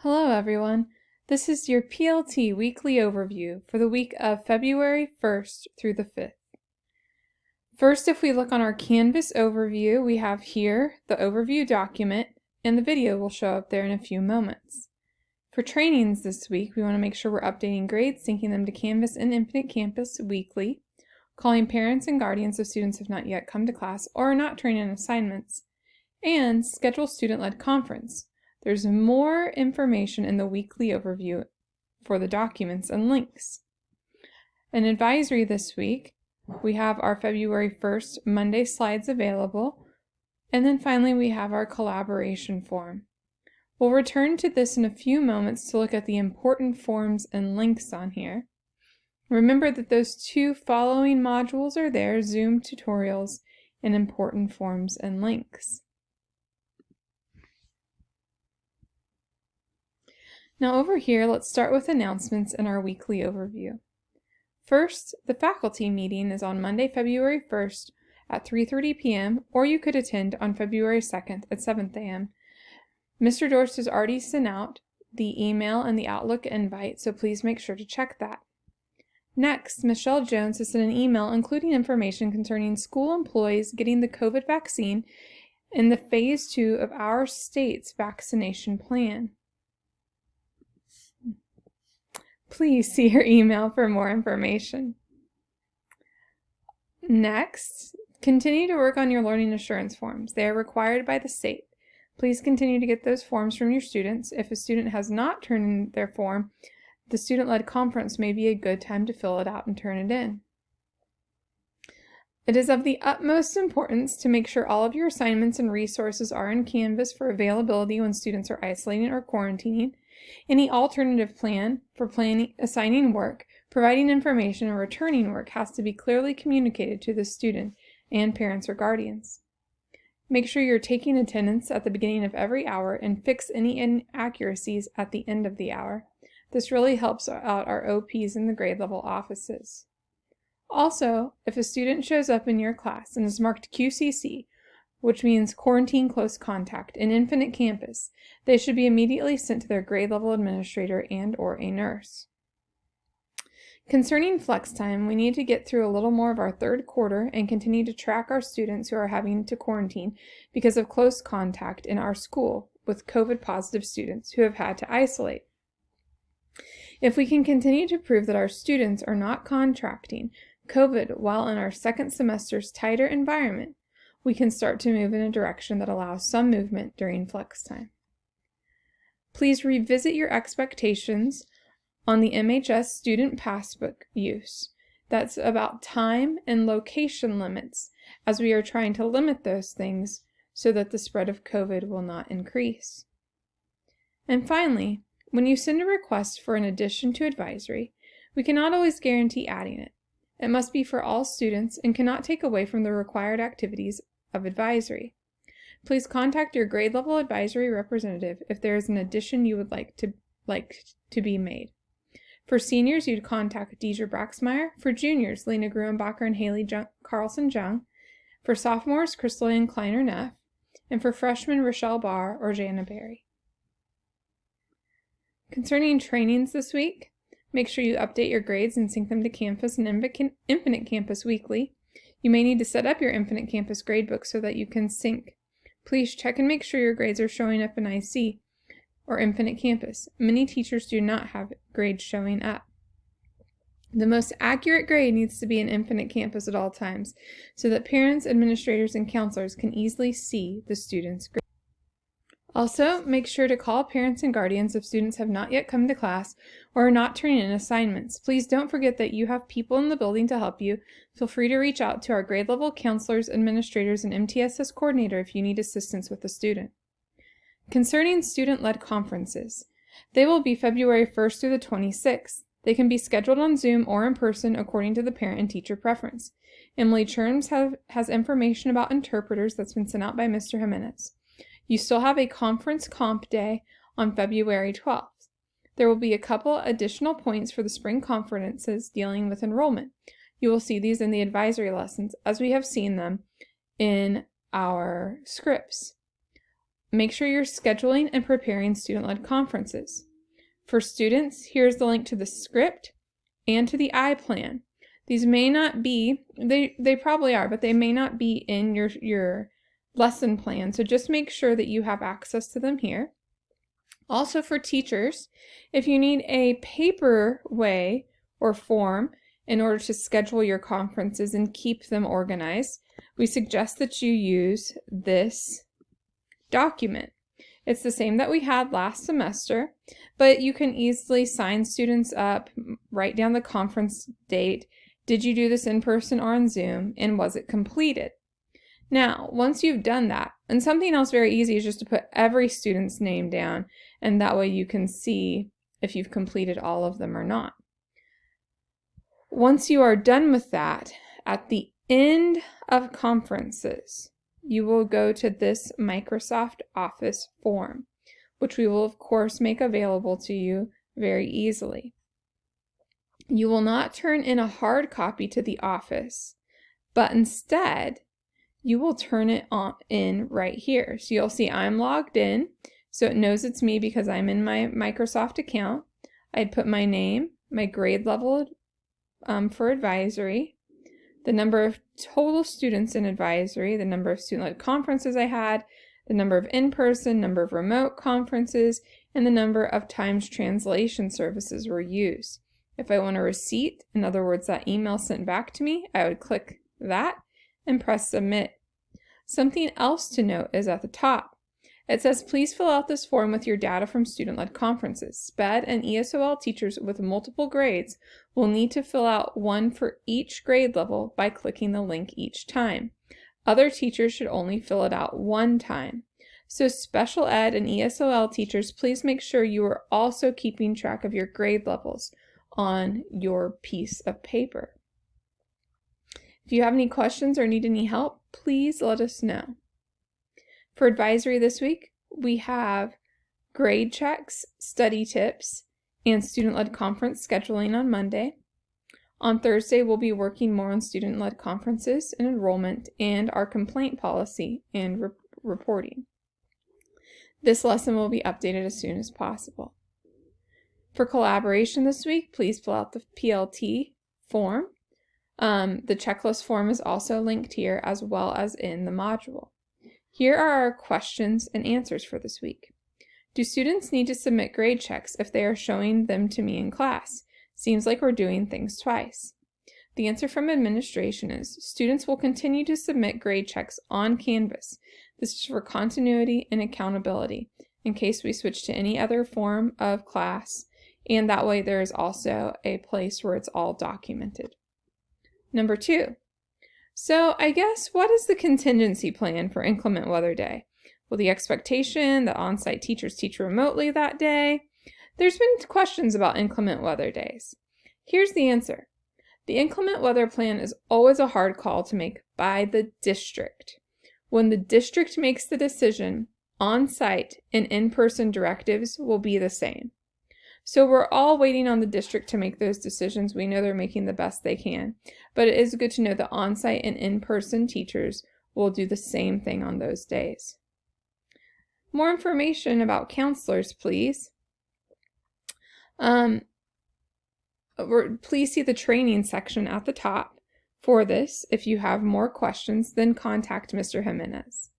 Hello everyone, this is your PLT weekly overview for the week of February 1st through the 5th. First, if we look on our Canvas overview, we have here the overview document, and the video will show up there in a few moments. For trainings this week, we want to make sure we're updating grades, syncing them to Canvas and Infinite Campus weekly, calling parents and guardians of students who have not yet come to class or are not turning in assignments, and schedule student-led conference. There's more information in the weekly overview for the documents and links. In advisory this week, we have our February 1st Monday slides available, and then finally we have our collaboration form. We'll return to this in a few moments to look at the important forms and links on here. Remember that those two following modules are there, Zoom tutorials and important forms and links. Now over here, let's start with announcements in our weekly overview. First, the faculty meeting is on Monday, February 1st at 3:30 p.m., or you could attend on February 2nd at 7 a.m. Mr. Dorst has already sent out the email and the Outlook invite, so please make sure to check that. Next, Michelle Jones has sent an email including information concerning school employees getting the COVID vaccine in the Phase 2 of our state's vaccination plan. Please see your email for more information. Next, continue to work on your learning assurance forms. They are required by the state. Please continue to get those forms from your students. If a student has not turned in their form, the student-led conference may be a good time to fill it out and turn it in. It is of the utmost importance to make sure all of your assignments and resources are in Canvas for availability when students are isolating or quarantining. Any alternative plan for assigning work, providing information, or returning work has to be clearly communicated to the student and parents or guardians. Make sure you're taking attendance at the beginning of every hour and fix any inaccuracies at the end of the hour. This really helps out our OPs in the grade level offices. Also, if a student shows up in your class and is marked QCC, which means Quarantine Close Contact, in Infinite Campus, they should be immediately sent to their grade level administrator and/or a nurse. Concerning flex time, we need to get through a little more of our third quarter and continue to track our students who are having to quarantine because of close contact in our school with COVID positive students who have had to isolate. If we can continue to prove that our students are not contracting COVID while in our second semester's tighter environment, we can start to move in a direction that allows some movement during flex time. Please revisit your expectations on the MHS student passbook use. That's about time and location limits, as we are trying to limit those things so that the spread of COVID will not increase. And finally, when you send a request for an addition to advisory, we cannot always guarantee adding it. It must be for all students and cannot take away from the required activities of advisory. Please contact your grade level advisory representative if there is an addition you would like to be made. For seniors, you'd contact Deidre Braxmeyer. For juniors, Lena Gruenbacher and Haley Carlson-Jung. For sophomores, Crystal Ann Kleiner-Neff. And for freshmen, Rochelle Barr or Jana Berry. Concerning trainings this week, make sure you update your grades and sync them to Canvas and Infinite Campus weekly. You may need to set up your Infinite Campus gradebook so that you can sync. Please check and make sure your grades are showing up in IC or Infinite Campus. Many teachers do not have grades showing up. The most accurate grade needs to be in Infinite Campus at all times so that parents, administrators, and counselors can easily see the student's grade. Also, make sure to call parents and guardians if students have not yet come to class or are not turning in assignments. Please don't forget that you have people in the building to help you. Feel free to reach out to our grade level counselors, administrators, and MTSS coordinator if you need assistance with the student. Concerning student-led conferences, they will be February 1st through the 26th. They can be scheduled on Zoom or in person according to the parent and teacher preference. Emily Churns has information about interpreters that's been sent out by Mr. Jimenez. You still have a conference comp day on February 12th. There will be a couple additional points for the spring conferences dealing with enrollment. You will see these in the advisory lessons as we have seen them in our scripts. make sure you're scheduling and preparing student-led conferences. For students, here's the link to the script and to the I-plan. These may not be, they probably are, but they may not be in your lesson plan, so just make sure that you have access to them here. Also for teachers, if you need a paper way or form in order to schedule your conferences and keep them organized, we suggest that you use this document. It's the same that we had last semester, but you can easily sign students up, write down the conference date, did you do this in person or on Zoom, and was it completed? Now, once you've done that, and something else very easy is just to put every student's name down, and that way you can see if you've completed all of them or not. Once you are done with that, at the end of conferences, you will go to this Microsoft Office form, which we will of course make available to you very easily. You will not turn in a hard copy to the office, but instead you will turn it in right here. So you'll see I'm logged in, so it knows it's me because I'm in my Microsoft account. I'd put my name, my grade level for advisory, the number of total students in advisory, the number of student-led conferences I had, the number of in-person, number of remote conferences, and the number of times translation services were used. If I want a receipt, in other words, that email sent back to me, I would click that and press submit. Something else to note is at the top. It says, please fill out this form with your data from student-led conferences. SPED and ESOL teachers with multiple grades will need to fill out one for each grade level by clicking the link each time. Other teachers should only fill it out one time. So special ed and ESOL teachers, please make sure you are also keeping track of your grade levels on your piece of paper. If you have any questions or need any help, please let us know. For advisory this week, we have grade checks, study tips, and student-led conference scheduling on Monday. On Thursday, we'll be working more on student-led conferences and enrollment and our complaint policy and reporting. This lesson will be updated as soon as possible. For collaboration this week, please fill out the PLT form. The checklist form is also linked here as well as in the module. Here are our questions and answers for this week. Do students need to submit grade checks if they are showing them to me in class? Seems like we're doing things twice. The answer from administration is students will continue to submit grade checks on Canvas. This is for continuity and accountability in case we switch to any other form of class, and that way there is also a place where it's all documented. Number 2. So I guess what is the contingency plan for inclement weather day? Will the expectation that on-site teachers teach remotely that day? There's been questions about inclement weather days. Here's the answer. The inclement weather plan is always a hard call to make by the district. When the district makes the decision, on-site and in-person directives will be the same. So we're all waiting on the district to make those decisions. We know they're making the best they can, but it is good to know that on-site and in-person teachers will do the same thing on those days. More information about counselors, please. Please see the training section at the top for this. If you have more questions, then contact Mr. Jimenez.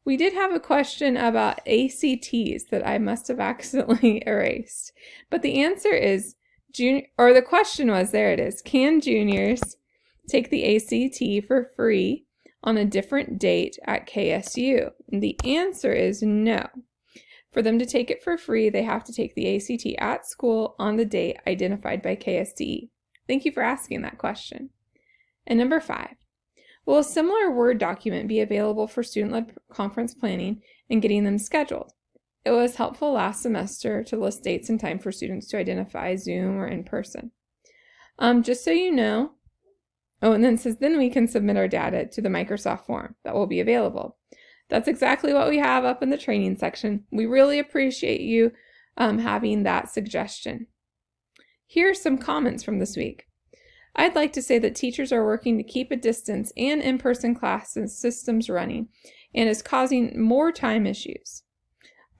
We did have a question about ACTs that I must have accidentally erased, but the answer is, the question was, there it is, can juniors take the ACT for free on a different date at KSU? And the answer is no. For them to take it for free, they have to take the ACT at school on the date identified by KSDE. Thank you for asking that question. And number 5. Will a similar Word document be available for student-led conference planning and getting them scheduled? It was helpful last semester to list dates and time for students to identify Zoom or in person. Just so you know, and then it says, then we can submit our data to the Microsoft form that will be available. That's exactly what we have up in the training section. We really appreciate you having that suggestion. Here are some comments from this week. I'd like to say that teachers are working to keep a distance and in-person class systems running, and is causing more time issues.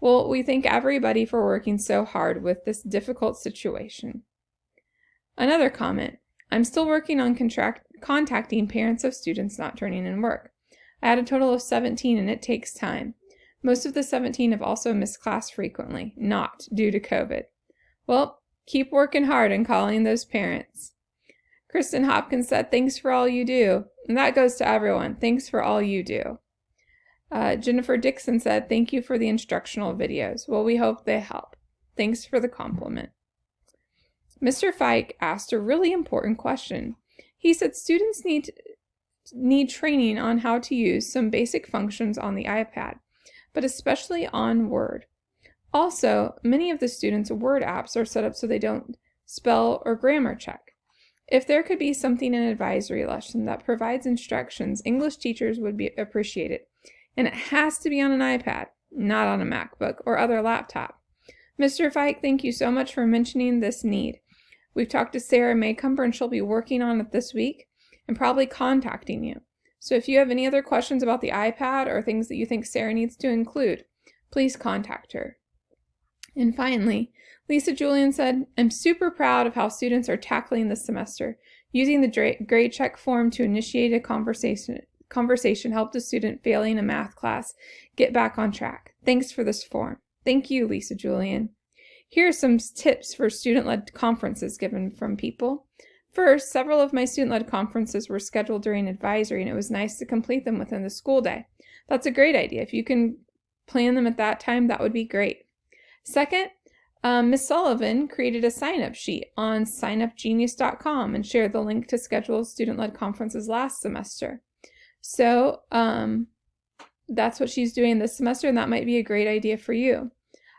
Well, we thank everybody for working so hard with this difficult situation. Another comment. I'm still working on contacting parents of students not turning in work. I had a total of 17 and it takes time. Most of the 17 have also missed class frequently, not due to COVID. Well, keep working hard and calling those parents. Kristen Hopkins said, thanks for all you do. And that goes to everyone. Thanks for all you do. Jennifer Dixon said, thank you for the instructional videos. Well, we hope they help. Thanks for the compliment. Mr. Fike asked a really important question. He said students need training on how to use some basic functions on the iPad, but especially on Word. Also, many of the students' Word apps are set up so they don't spell or grammar check. If there could be something in advisory lesson that provides instructions, English teachers would appreciate it. And it has to be on an iPad, not on a MacBook or other laptop. Mr. Fike, thank you so much for mentioning this need. We've talked to Sarah Maycumber and she'll be working on it this week and probably contacting you. So if you have any other questions about the iPad or things that you think Sarah needs to include, please contact her. And finally, Lisa Julian said, I'm super proud of how students are tackling this semester. Using the grade check form to initiate a conversation helped a student failing a math class get back on track. Thanks for this form. Thank you, Lisa Julian. Here are some tips for student-led conferences given from people. First, several of my student-led conferences were scheduled during advisory, and it was nice to complete them within the school day. That's a great idea. If you can plan them at that time, that would be great. Second, Ms. Sullivan created a sign-up sheet on signupgenius.com and shared the link to schedule student-led conferences last semester. So that's what she's doing this semester, and that might be a great idea for you.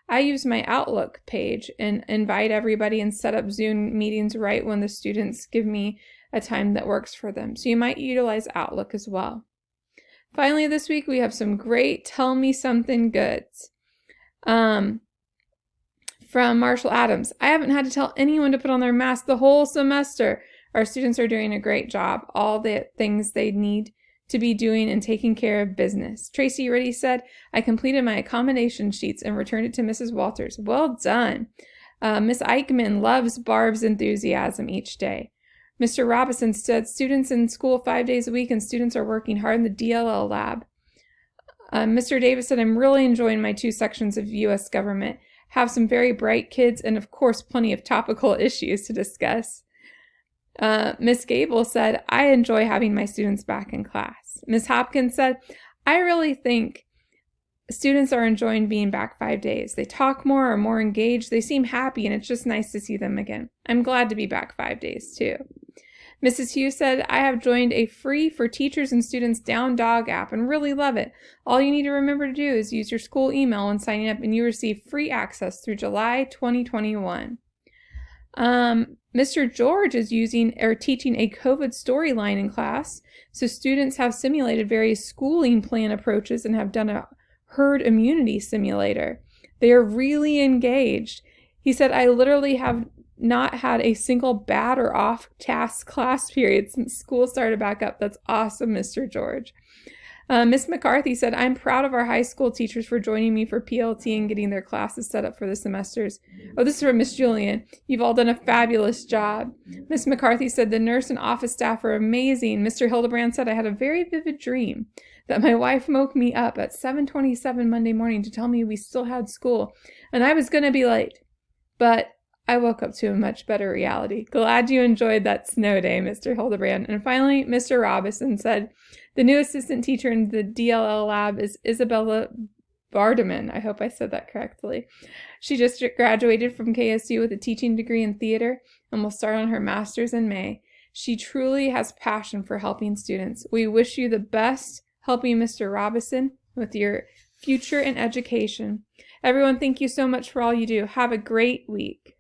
I use my Outlook page and invite everybody and set up Zoom meetings right when the students give me a time that works for them. So you might utilize Outlook as well. Finally, this week we have some great Tell Me Something goods. From Marshall Adams. I haven't had to tell anyone to put on their mask the whole semester. Our students are doing a great job. All the things they need to be doing and taking care of business. Tracy Riddy said, I completed my accommodation sheets and returned it to Mrs. Walters. Well done. Miss Eichmann loves Barb's enthusiasm each day. Mr. Robinson said, students in school 5 days a week and students are working hard in the DLL lab. Mr. Davis said, I'm really enjoying my 2 sections of U.S. government. Have some very bright kids and, of course, plenty of topical issues to discuss. Miss Gable said, I enjoy having my students back in class. Miss Hopkins said, I really think students are enjoying being back 5 days. They talk more, are more engaged, they seem happy, and it's just nice to see them again. I'm glad to be back 5 days, too. Mrs. Hughes said, I have joined a free for teachers and students Down Dog app and really love it. All you need to remember to do is use your school email when signing up and you receive free access through July 2021. Mr. George is teaching a COVID storyline in class. So students have simulated various schooling plan approaches and have done a herd immunity simulator. They are really engaged. He said, I literally have not had a single bad or off task class period since school started back up. That's awesome, Mr. George. Miss McCarthy said, I'm proud of our high school teachers for joining me for PLT and getting their classes set up for the semesters. Oh, this is from Miss Julian. You've all done a fabulous job. Miss McCarthy said, the nurse and office staff are amazing. Mr. Hildebrand said, I had a very vivid dream that my wife woke me up at 7:27 Monday morning to tell me we still had school and I was going to be late. But I woke up to a much better reality. Glad you enjoyed that snow day, Mr. Hildebrand. And finally, Mr. Robinson said, the new assistant teacher in the DLL lab is Isabella Bardeman. I hope I said that correctly. She just graduated from KSU with a teaching degree in theater and will start on her master's in May. She truly has passion for helping students. We wish you the best helping Mr. Robinson with your future in education. Everyone, thank you so much for all you do. Have a great week.